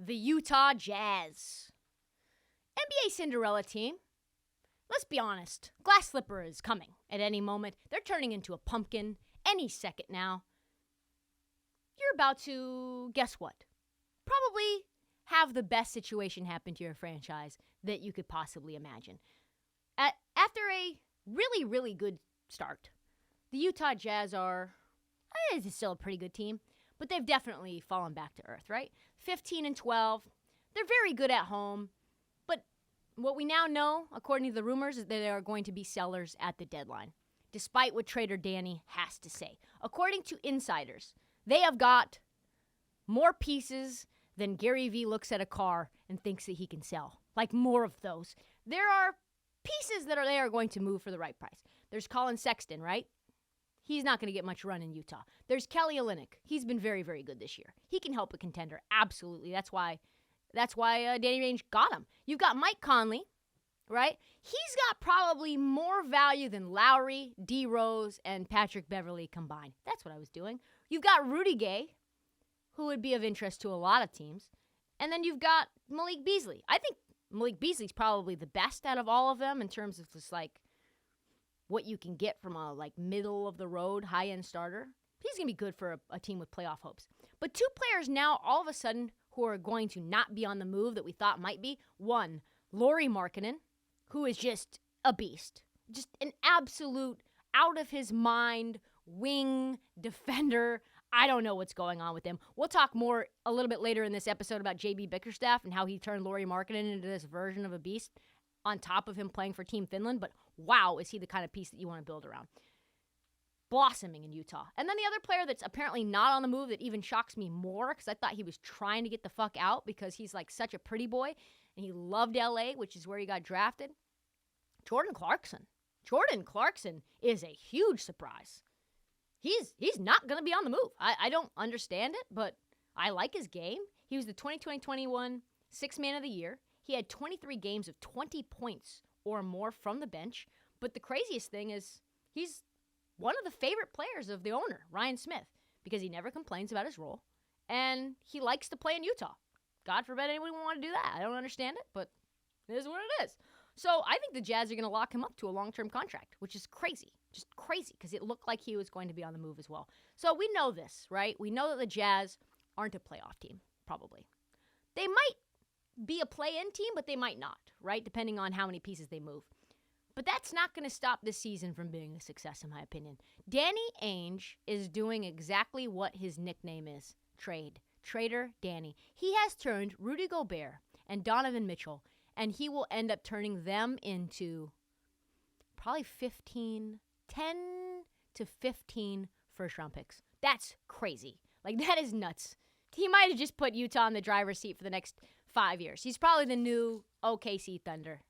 the Utah Jazz. NBA Cinderella team. Let's be honest. Glass slipper is coming at any moment. They're turning into a pumpkin any second now. You're about to, guess what? Probably have the best situation happen to your franchise that you could possibly imagine. After a really, really good start, the Utah Jazz are still a pretty good team, but they've definitely fallen back to earth, right? 15-12. They're very good at home, but what we now know, according to the rumors, is that they are going to be sellers at the deadline, despite what trader Danny has to say. According to insiders, they have got more pieces than Gary Vee looks at a car and thinks that he can sell. Like more of those. There are pieces that they are going to move for the right price. There's Colin Sexton, right? He's not going to get much run in Utah. There's Kelly Olynyk. He's been very, very good this year. He can help a contender. Absolutely. That's why Danny Ainge got him. You've got Mike Conley, right? He's got probably more value than Lowry, D. Rose, and Patrick Beverley combined. That's what I was doing. You've got Rudy Gay, who would be of interest to a lot of teams. And then you've got Malik Beasley. I think Malik Beasley's probably the best out of all of them in terms of just like what you can get from a like middle of the road high-end starter. He's going to be good for a team with playoff hopes. But two players now all of a sudden who are going to not be on the move that we thought might be. One, Lauri Markkanen, who is just a beast. Just an absolute out of his mind wing defender. I don't know what's going on with him. We'll talk more a little bit later in this episode about JB Bickerstaff and how he turned Lauri Markkanen into this version of a beast on top of him playing for Team Finland. But wow, is he the kind of piece that you want to build around. Blossoming in Utah. And then the other player that's apparently not on the move that even shocks me more because I thought he was trying to get the fuck out because he's like such a pretty boy and he loved LA, which is where he got drafted. Jordan Clarkson. Jordan Clarkson is a huge surprise. He's not going to be on the move. I don't understand it, but I like his game. He was the 2020-21 Sixth Man of the Year. He had 23 games of 20 points or more from the bench. But the craziest thing is he's one of the favorite players of the owner, Ryan Smith, because he never complains about his role. And he likes to play in Utah. God forbid anyone would want to do that. I don't understand it, but it is what it is. So I think the Jazz are going to lock him up to a long-term contract, which is crazy. Just crazy, because it looked like he was going to be on the move as well. So we know this, right? We know that the Jazz aren't a playoff team, probably. They might be a play-in team, but they might not, right? Depending on how many pieces they move. But that's not going to stop this season from being a success, in my opinion. Danny Ainge is doing exactly what his nickname is, Trader Danny. He has turned Rudy Gobert and Donovan Mitchell, and he will end up turning them into probably 10 to 15 first-round picks. That's crazy. Like, that is nuts. He might have just put Utah in the driver's seat for the next 5 years. He's probably the new OKC Thunder